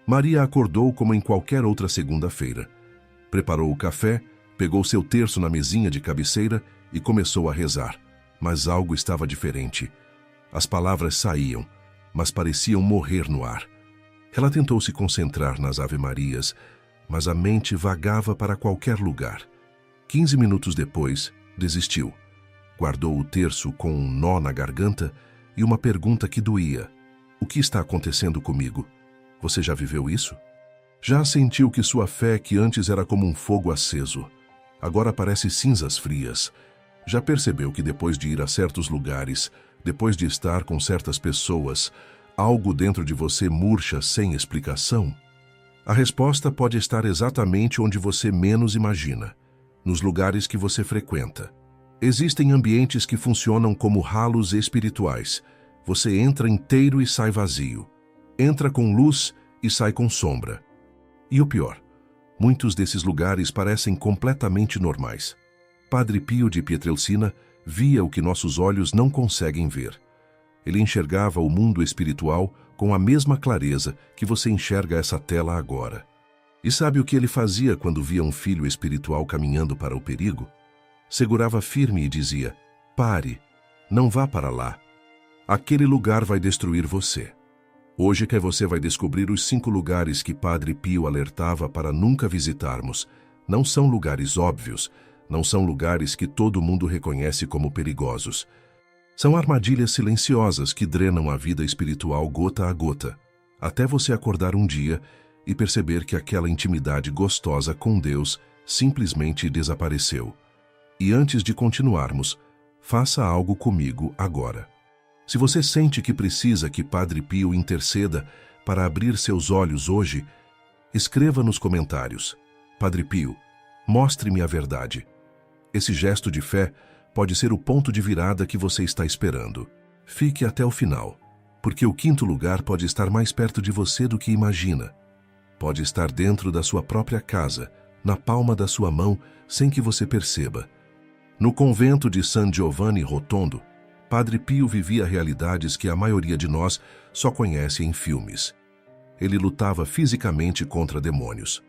Maria acordou como em qualquer outra segunda-feira. Preparou o café, pegou seu terço na mesinha de cabeceira e começou a rezar. Mas algo estava diferente. As palavras saíam, mas pareciam morrer no ar. Ela tentou se concentrar nas Ave-Marias, mas a mente vagava para qualquer lugar. 15 minutos depois, desistiu. Guardou o terço com um nó na garganta e uma pergunta que doía. O que está acontecendo comigo? Você já viveu isso? Já sentiu que sua fé, que antes era como um fogo aceso, agora parece cinzas frias? Já percebeu que depois de ir a certos lugares, depois de estar com certas pessoas, algo dentro de você murcha sem explicação? A resposta pode estar exatamente onde você menos imagina, nos lugares que você frequenta. Existem ambientes que funcionam como ralos espirituais. Você entra inteiro e sai vazio. Entra com luz e sai com sombra. E o pior, muitos desses lugares parecem completamente normais. Padre Pio de Pietrelcina via o que nossos olhos não conseguem ver. Ele enxergava o mundo espiritual com a mesma clareza que você enxerga essa tela agora. E sabe o que ele fazia quando via um filho espiritual caminhando para o perigo? Segurava firme e dizia: pare, não vá para lá. Aquele lugar vai destruir você. Hoje que você vai descobrir os 5 lugares que Padre Pio alertava para nunca visitarmos. Não são lugares óbvios, não são lugares que todo mundo reconhece como perigosos. São armadilhas silenciosas que drenam a vida espiritual gota a gota, até você acordar um dia e perceber que aquela intimidade gostosa com Deus simplesmente desapareceu. E antes de continuarmos, faça algo comigo agora. Se você sente que precisa que Padre Pio interceda para abrir seus olhos hoje, escreva nos comentários: Padre Pio, mostre-me a verdade. Esse gesto de fé pode ser o ponto de virada que você está esperando. Fique até o final, porque o 5º lugar pode estar mais perto de você do que imagina. Pode estar dentro da sua própria casa, na palma da sua mão, sem que você perceba. No convento de San Giovanni Rotondo, Padre Pio vivia realidades que a maioria de nós só conhece em filmes. Ele lutava fisicamente contra demônios.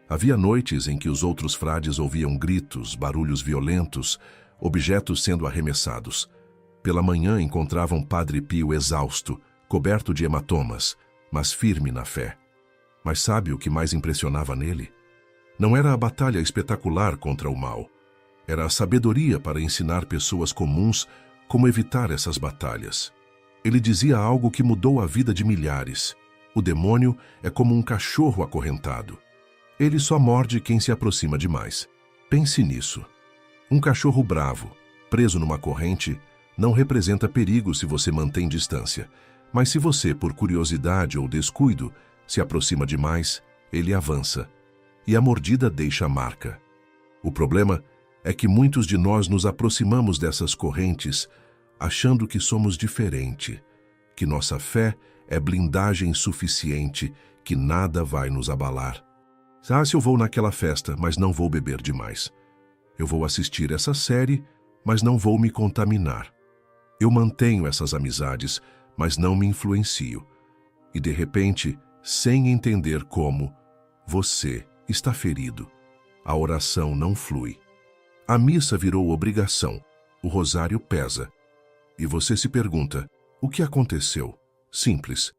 Havia noites em que os outros frades ouviam gritos, barulhos violentos, objetos sendo arremessados. Pela manhã encontravam Padre Pio exausto, coberto de hematomas, mas firme na fé. Mas sabe o que mais impressionava nele? Não era a batalha espetacular contra o mal. Era a sabedoria para ensinar pessoas comuns como evitar essas batalhas. Ele dizia algo que mudou a vida de milhares. O demônio é como um cachorro acorrentado. Ele só morde quem se aproxima demais. Pense nisso. Um cachorro bravo, preso numa corrente, não representa perigo se você mantém distância. Mas se você, por curiosidade ou descuido, se aproxima demais, ele avança. E a mordida deixa a marca. O problema é que muitos de nós nos aproximamos dessas correntes achando que somos diferente, que nossa fé é blindagem suficiente, que nada vai nos abalar. Se eu vou naquela festa, mas não vou beber demais. Eu vou assistir essa série, mas não vou me contaminar. Eu mantenho essas amizades, mas não me influencio. E de repente, sem entender como, você está ferido. A oração não flui. A missa virou obrigação, o rosário pesa. E você se pergunta, o que aconteceu? Simples.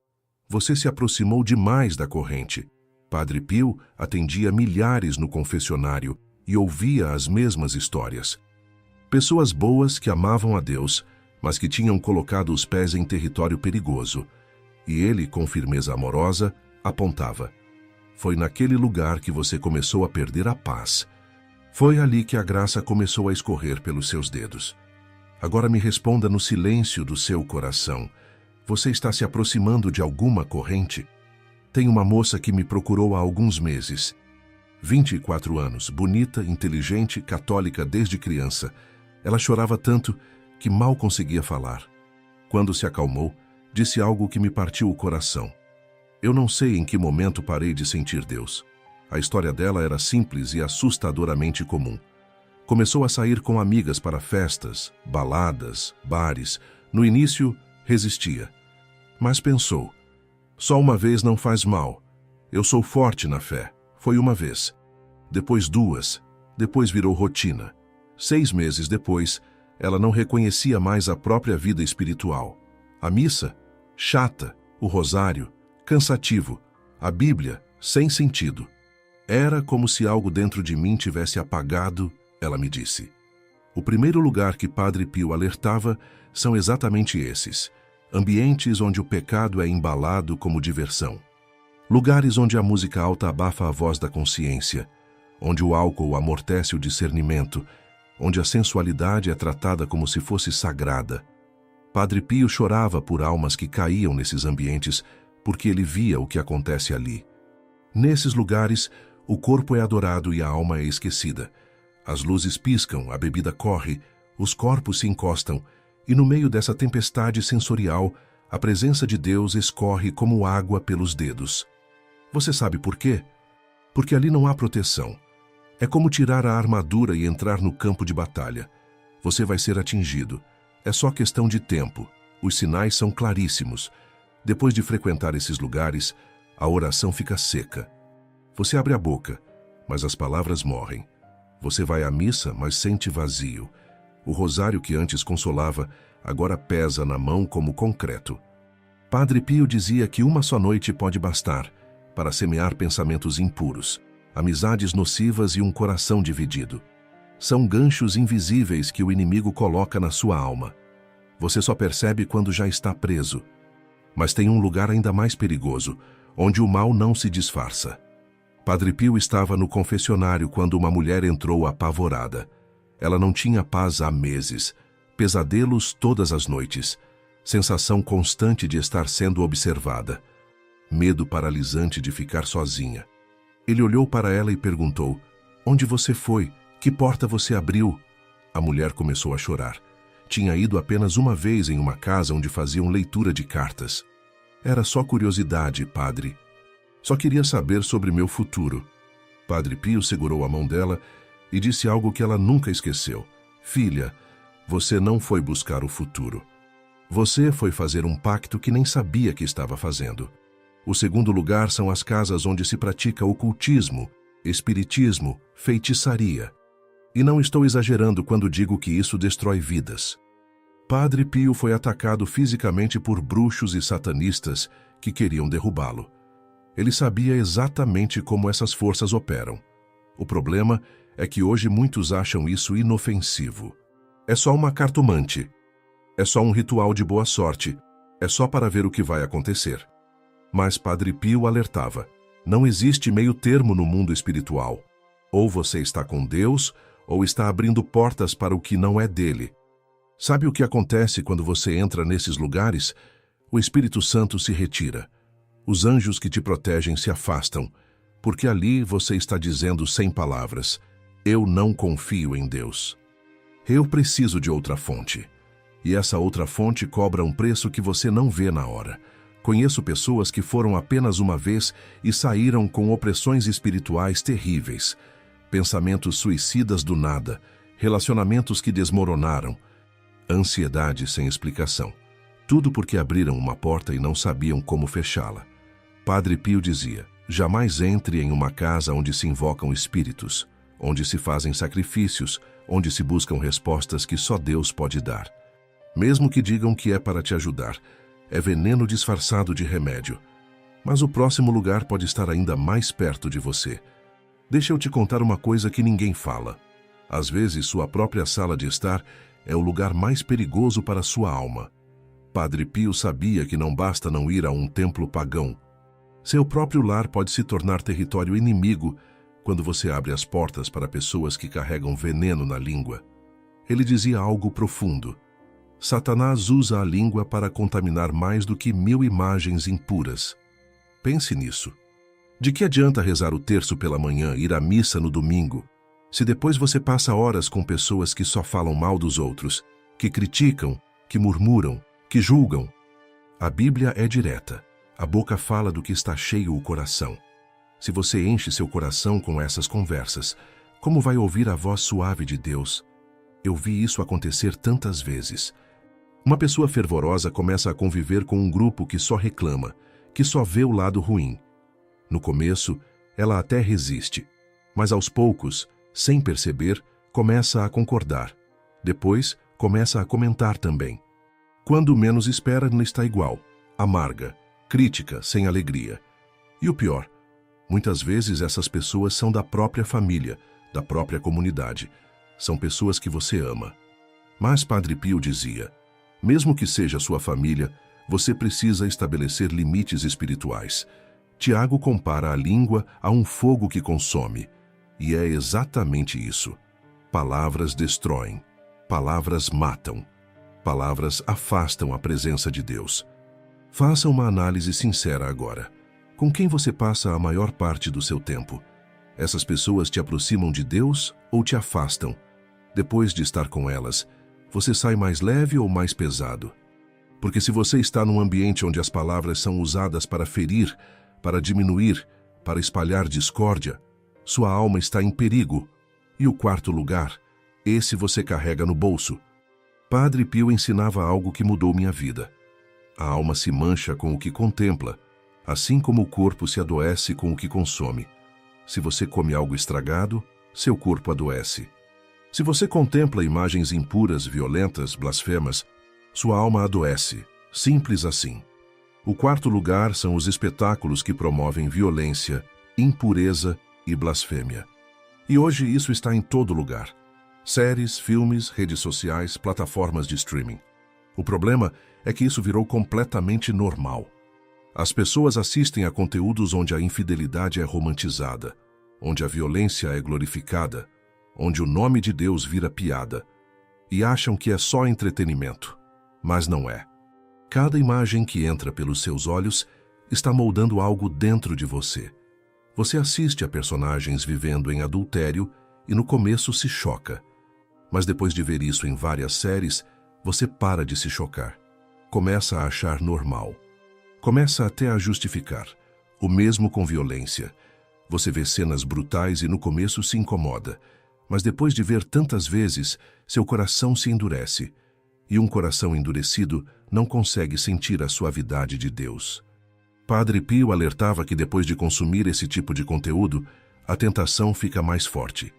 Você se aproximou demais da corrente. Padre Pio atendia milhares no confessionário e ouvia as mesmas histórias. Pessoas boas que amavam a Deus, mas que tinham colocado os pés em território perigoso. E ele, com firmeza amorosa, apontava. Foi naquele lugar que você começou a perder a paz. Foi ali que a graça começou a escorrer pelos seus dedos. Agora me responda no silêncio do seu coração. Você está se aproximando de alguma corrente? Tem uma moça que me procurou há alguns meses. 24 anos, bonita, inteligente, católica desde criança. Ela chorava tanto que mal conseguia falar. Quando se acalmou, disse algo que me partiu o coração. Eu não sei em que momento parei de sentir Deus. A história dela era simples e assustadoramente comum. Começou a sair com amigas para festas, baladas, bares. No início, resistia. Mas pensou, só uma vez não faz mal. Eu sou forte na fé. Foi uma vez. Depois 2. Depois virou rotina. 6 meses depois, ela não reconhecia mais a própria vida espiritual. A missa? Chata. O rosário? Cansativo. A Bíblia? Sem sentido. Era como se algo dentro de mim tivesse apagado, ela me disse. O primeiro lugar que Padre Pio alertava são exatamente esses. Ambientes onde o pecado é embalado como diversão. Lugares onde a música alta abafa a voz da consciência, onde o álcool amortece o discernimento, onde a sensualidade é tratada como se fosse sagrada. Padre Pio chorava por almas que caíam nesses ambientes porque ele via o que acontece ali. Nesses lugares, o corpo é adorado e a alma é esquecida. As luzes piscam, a bebida corre, os corpos se encostam, e no meio dessa tempestade sensorial, a presença de Deus escorre como água pelos dedos. Você sabe por quê? Porque ali não há proteção. É como tirar a armadura e entrar no campo de batalha. Você vai ser atingido. É só questão de tempo. Os sinais são claríssimos. Depois de frequentar esses lugares, a oração fica seca. Você abre a boca, mas as palavras morrem. Você vai à missa, mas sente vazio. O rosário que antes consolava, agora pesa na mão como concreto. Padre Pio dizia que uma só noite pode bastar para semear pensamentos impuros, amizades nocivas e um coração dividido. São ganchos invisíveis que o inimigo coloca na sua alma. Você só percebe quando já está preso. Mas tem um lugar ainda mais perigoso, onde o mal não se disfarça. Padre Pio estava no confessionário quando uma mulher entrou apavorada. Ela não tinha paz há meses, pesadelos todas as noites, sensação constante de estar sendo observada, medo paralisante de ficar sozinha. Ele olhou para ela e perguntou: "Onde você foi? Que porta você abriu?" A mulher começou a chorar. Tinha ido apenas uma vez em uma casa onde faziam leitura de cartas. "Era só curiosidade, padre. Só queria saber sobre meu futuro." Padre Pio segurou a mão dela e disse algo que ela nunca esqueceu. "Filha, você não foi buscar o futuro. Você foi fazer um pacto que nem sabia que estava fazendo. O segundo lugar são as casas onde se pratica ocultismo, espiritismo, feitiçaria. E não estou exagerando quando digo que isso destrói vidas." Padre Pio foi atacado fisicamente por bruxos e satanistas que queriam derrubá-lo. Ele sabia exatamente como essas forças operam. O problema é que hoje muitos acham isso inofensivo. É só uma cartomante. É só um ritual de boa sorte. É só para ver o que vai acontecer. Mas Padre Pio alertava: não existe meio termo no mundo espiritual. Ou você está com Deus, ou está abrindo portas para o que não é dele. Sabe o que acontece quando você entra nesses lugares? O Espírito Santo se retira. Os anjos que te protegem se afastam, porque ali você está dizendo sem palavras: eu não confio em Deus. Eu preciso de outra fonte. E essa outra fonte cobra um preço que você não vê na hora. Conheço pessoas que foram apenas uma vez e saíram com opressões espirituais terríveis, pensamentos suicidas do nada, relacionamentos que desmoronaram, ansiedade sem explicação. Tudo porque abriram uma porta e não sabiam como fechá-la. Padre Pio dizia: jamais entre em uma casa onde se invocam espíritos, onde se fazem sacrifícios, onde se buscam respostas que só Deus pode dar. Mesmo que digam que é para te ajudar, é veneno disfarçado de remédio. Mas o próximo lugar pode estar ainda mais perto de você. Deixa eu te contar uma coisa que ninguém fala. Às vezes, sua própria sala de estar é o lugar mais perigoso para sua alma. Padre Pio sabia que não basta não ir a um templo pagão. Seu próprio lar pode se tornar território inimigo quando você abre as portas para pessoas que carregam veneno na língua. Ele dizia algo profundo: Satanás usa a língua para contaminar mais do que 1000 imagens impuras. Pense nisso. De que adianta rezar o terço pela manhã, ir à missa no domingo, se depois você passa horas com pessoas que só falam mal dos outros, que criticam, que murmuram, que julgam? A Bíblia é direta. A boca fala do que está cheio o coração. Se você enche seu coração com essas conversas, como vai ouvir a voz suave de Deus? Eu vi isso acontecer tantas vezes. Uma pessoa fervorosa começa a conviver com um grupo que só reclama, que só vê o lado ruim. No começo, ela até resiste, mas aos poucos, sem perceber, começa a concordar. Depois, começa a comentar também. Quando menos espera, não está igual, amarga, crítica, sem alegria. E o pior, muitas vezes essas pessoas são da própria família, da própria comunidade. São pessoas que você ama. Mas Padre Pio dizia, mesmo que seja sua família, você precisa estabelecer limites espirituais. Tiago compara a língua a um fogo que consome. E é exatamente isso. Palavras destroem. Palavras matam. Palavras afastam a presença de Deus. Faça uma análise sincera agora. Com quem você passa a maior parte do seu tempo? Essas pessoas te aproximam de Deus ou te afastam? Depois de estar com elas, você sai mais leve ou mais pesado? Porque se você está num ambiente onde as palavras são usadas para ferir, para diminuir, para espalhar discórdia, sua alma está em perigo. E o quarto lugar, esse você carrega no bolso. Padre Pio ensinava algo que mudou minha vida. A alma se mancha com o que contempla, assim como o corpo se adoece com o que consome. Se você come algo estragado, seu corpo adoece. Se você contempla imagens impuras, violentas, blasfemas, sua alma adoece. Simples assim. O quarto lugar são os espetáculos que promovem violência, impureza e blasfêmia. E hoje isso está em todo lugar. Séries, filmes, redes sociais, plataformas de streaming. O problema é que isso virou completamente normal. As pessoas assistem a conteúdos onde a infidelidade é romantizada, onde a violência é glorificada, onde o nome de Deus vira piada, e acham que é só entretenimento. Mas não é. Cada imagem que entra pelos seus olhos está moldando algo dentro de você. Você assiste a personagens vivendo em adultério e no começo se choca. Mas depois de ver isso em várias séries, você para de se chocar. Começa a achar normal. Começa até a justificar. O mesmo com violência. Você vê cenas brutais e no começo se incomoda. Mas depois de ver tantas vezes, seu coração se endurece. E um coração endurecido não consegue sentir a suavidade de Deus. Padre Pio alertava que depois de consumir esse tipo de conteúdo, a tentação fica mais forte.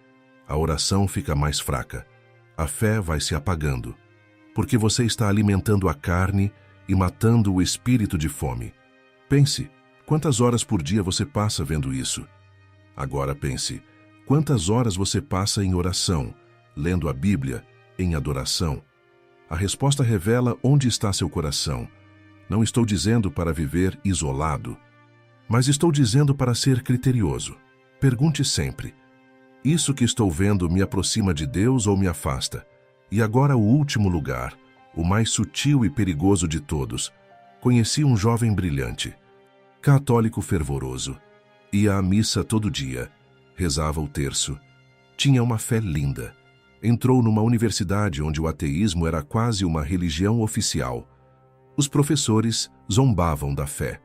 A oração fica mais fraca. A fé vai se apagando. Porque você está alimentando a carne e matando o espírito de fome. Pense, quantas horas por dia você passa vendo isso? Agora pense, quantas horas você passa em oração, lendo a Bíblia, em adoração? A resposta revela onde está seu coração. Não estou dizendo para viver isolado, mas estou dizendo para ser criterioso. Pergunte sempre, isso que estou vendo me aproxima de Deus ou me afasta? E agora o último lugar, o mais sutil e perigoso de todos. Conheci um jovem brilhante, católico fervoroso. Ia à missa todo dia, rezava o terço. Tinha uma fé linda. Entrou numa universidade onde o ateísmo era quase uma religião oficial. Os professores zombavam da fé.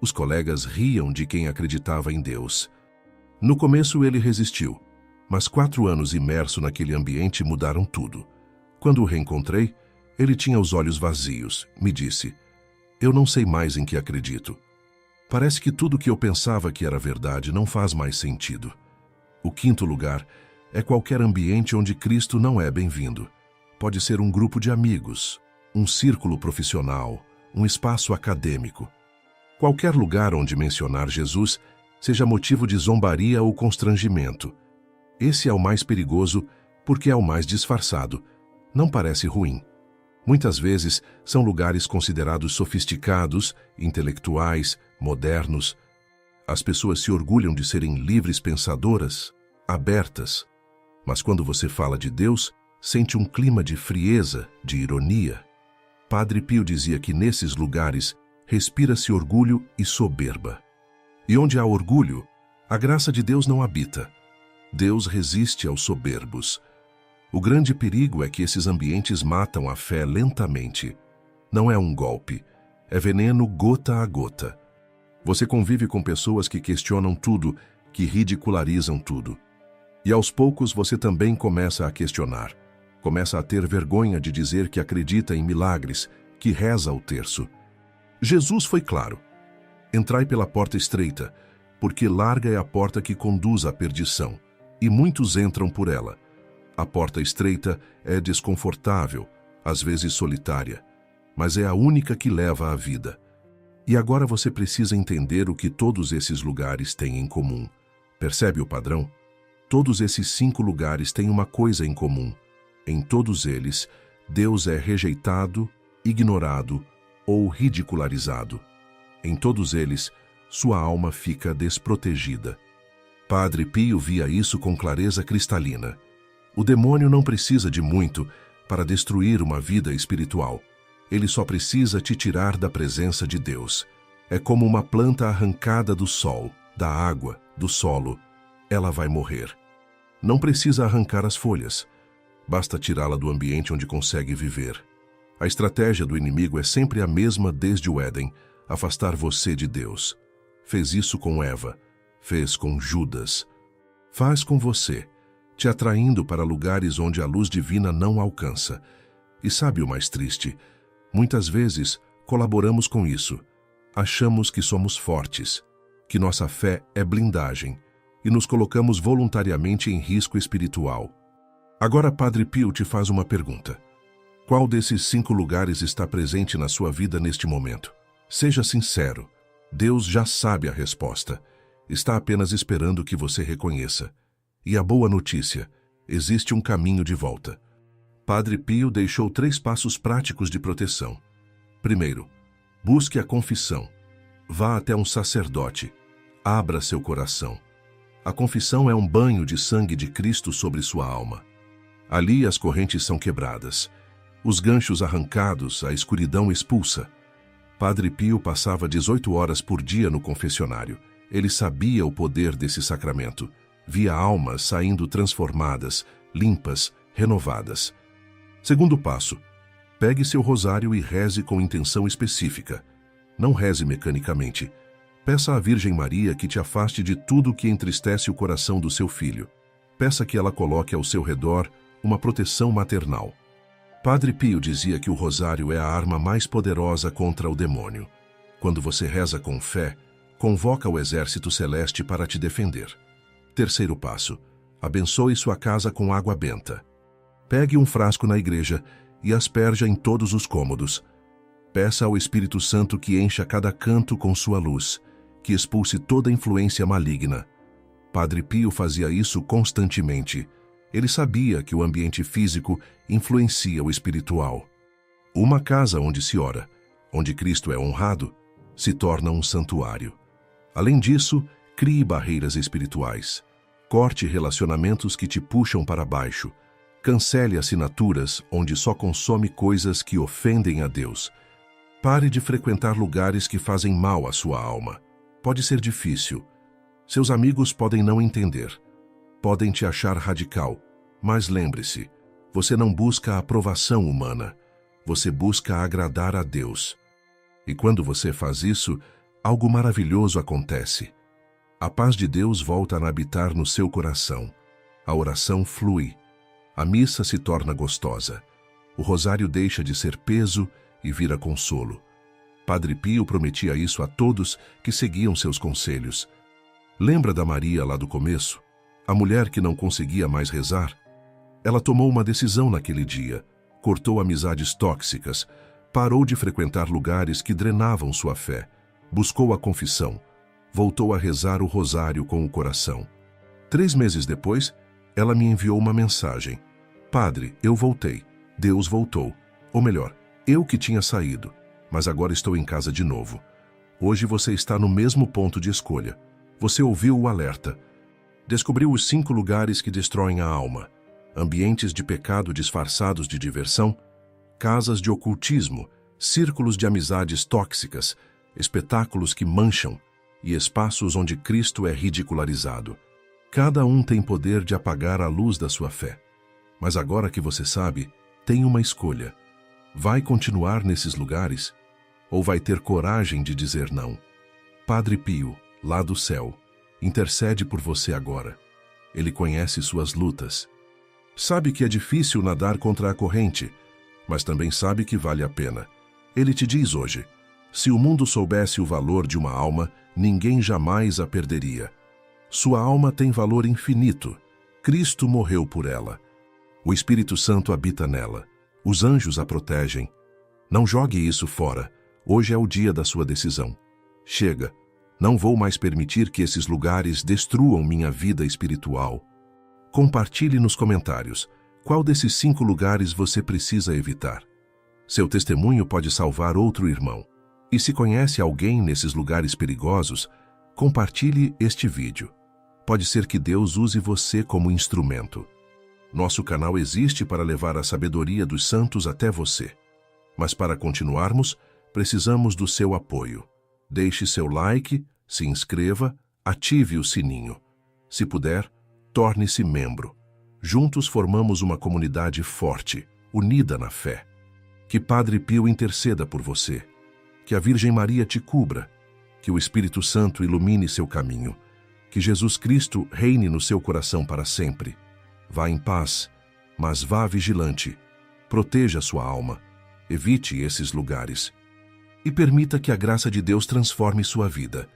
Os colegas riam de quem acreditava em Deus. No começo ele resistiu, mas 4 anos imerso naquele ambiente mudaram tudo. Quando o reencontrei, ele tinha os olhos vazios. Me disse, eu não sei mais em que acredito. Parece que tudo que eu pensava que era verdade não faz mais sentido. O quinto lugar é qualquer ambiente onde Cristo não é bem-vindo. Pode ser um grupo de amigos, um círculo profissional, um espaço acadêmico. Qualquer lugar onde mencionar Jesus seja motivo de zombaria ou constrangimento. Esse é o mais perigoso porque é o mais disfarçado. Não parece ruim. Muitas vezes são lugares considerados sofisticados, intelectuais, modernos. As pessoas se orgulham de serem livres pensadoras, abertas. Mas quando você fala de Deus, sente um clima de frieza, de ironia. Padre Pio dizia que nesses lugares respira-se orgulho e soberba. E onde há orgulho, a graça de Deus não habita. Deus resiste aos soberbos. O grande perigo é que esses ambientes matam a fé lentamente. Não é um golpe, é veneno gota a gota. Você convive com pessoas que questionam tudo, que ridicularizam tudo. E aos poucos você também começa a questionar. Começa a ter vergonha de dizer que acredita em milagres, que reza o terço. Jesus foi claro. Entrai pela porta estreita, porque larga é a porta que conduz à perdição, e muitos entram por ela. A porta estreita é desconfortável, às vezes solitária, mas é a única que leva à vida. E agora você precisa entender o que todos esses lugares têm em comum. Percebe o padrão? Todos esses 5 lugares têm uma coisa em comum. Em todos eles, Deus é rejeitado, ignorado ou ridicularizado. Em todos eles, sua alma fica desprotegida. Padre Pio via isso com clareza cristalina. O demônio não precisa de muito para destruir uma vida espiritual. Ele só precisa te tirar da presença de Deus. É como uma planta arrancada do sol, da água, do solo. Ela vai morrer. Não precisa arrancar as folhas. Basta tirá-la do ambiente onde consegue viver. A estratégia do inimigo é sempre a mesma desde o Éden, afastar você de Deus. Fez isso com Eva, fez com Judas. Faz com você, te atraindo para lugares onde a luz divina não alcança. E sabe o mais triste? Muitas vezes colaboramos com isso. Achamos que somos fortes, que nossa fé é blindagem, e nos colocamos voluntariamente em risco espiritual. Agora Padre Pio te faz uma pergunta. Qual desses 5 lugares está presente na sua vida neste momento? Seja sincero. Deus já sabe a resposta. Está apenas esperando que você reconheça. E a boa notícia, existe um caminho de volta. Padre Pio deixou 3 passos práticos de proteção. Primeiro, busque a confissão. Vá até um sacerdote. Abra seu coração. A confissão é um banho de sangue de Cristo sobre sua alma. Ali as correntes são quebradas, os ganchos arrancados, a escuridão expulsa. Padre Pio passava 18 horas por dia no confessionário. Ele sabia o poder desse sacramento. Via almas saindo transformadas, limpas, renovadas. Segundo passo, pegue seu rosário e reze com intenção específica. Não reze mecanicamente. Peça à Virgem Maria que te afaste de tudo que entristece o coração do seu filho. Peça que ela coloque ao seu redor uma proteção maternal. Padre Pio dizia que o rosário é a arma mais poderosa contra o demônio. Quando você reza com fé, convoca o exército celeste para te defender. Terceiro passo, abençoe sua casa com água benta. Pegue um frasco na igreja e asperja em todos os cômodos. Peça ao Espírito Santo que encha cada canto com sua luz, que expulse toda influência maligna. Padre Pio fazia isso constantemente. Ele sabia que o ambiente físico influencia o espiritual. Uma casa onde se ora, onde Cristo é honrado, se torna um santuário. Além disso, crie barreiras espirituais. Corte relacionamentos que te puxam para baixo. Cancele assinaturas onde só consome coisas que ofendem a Deus. Pare de frequentar lugares que fazem mal à sua alma. Pode ser difícil. Seus amigos podem não entender. Podem te achar radical. Mas lembre-se, você não busca a aprovação humana. Você busca agradar a Deus. E quando você faz isso, algo maravilhoso acontece. A paz de Deus volta a habitar no seu coração. A oração flui. A missa se torna gostosa. O rosário deixa de ser peso e vira consolo. Padre Pio prometia isso a todos que seguiam seus conselhos. Lembra da Maria lá do começo? A mulher que não conseguia mais rezar? Ela tomou uma decisão naquele dia. Cortou amizades tóxicas. Parou de frequentar lugares que drenavam sua fé. Buscou a confissão. Voltou a rezar o rosário com o coração. 3 meses depois, ela me enviou uma mensagem. Padre, eu voltei. Deus voltou. Ou melhor, eu que tinha saído, mas agora estou em casa de novo. Hoje você está no mesmo ponto de escolha. Você ouviu o alerta. Descobriu os 5 lugares que destroem a alma. Ambientes de pecado disfarçados de diversão, casas de ocultismo, círculos de amizades tóxicas, espetáculos que mancham e espaços onde Cristo é ridicularizado. Cada um tem poder de apagar a luz da sua fé. Mas agora que você sabe, tem uma escolha. Vai continuar nesses lugares ou vai ter coragem de dizer não? Padre Pio, lá do céu, intercede por você agora. Ele conhece suas lutas. Sabe que é difícil nadar contra a corrente, mas também sabe que vale a pena. Ele te diz hoje, Se o mundo soubesse o valor de uma alma, ninguém jamais a perderia. Sua alma tem valor infinito. Cristo morreu por ela. O Espírito Santo habita nela. Os anjos a protegem. Não jogue isso fora. Hoje é o dia da sua decisão. Chega. Não vou mais permitir que esses lugares destruam minha vida espiritual. Compartilhe nos comentários qual desses 5 lugares você precisa evitar. Seu testemunho pode salvar outro irmão. E se conhece alguém nesses lugares perigosos, compartilhe este vídeo. Pode ser que Deus use você como instrumento. Nosso canal existe para levar a sabedoria dos santos até você. Mas para continuarmos, precisamos do seu apoio. Deixe seu like, se inscreva, ative o sininho. Se puder, torne-se membro. Juntos formamos uma comunidade forte, unida na fé. Que Padre Pio interceda por você. Que a Virgem Maria te cubra. Que o Espírito Santo ilumine seu caminho. Que Jesus Cristo reine no seu coração para sempre. Vá em paz, mas vá vigilante. Proteja sua alma. Evite esses lugares. E permita que a graça de Deus transforme sua vida.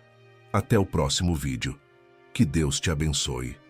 Até o próximo vídeo. Que Deus te abençoe.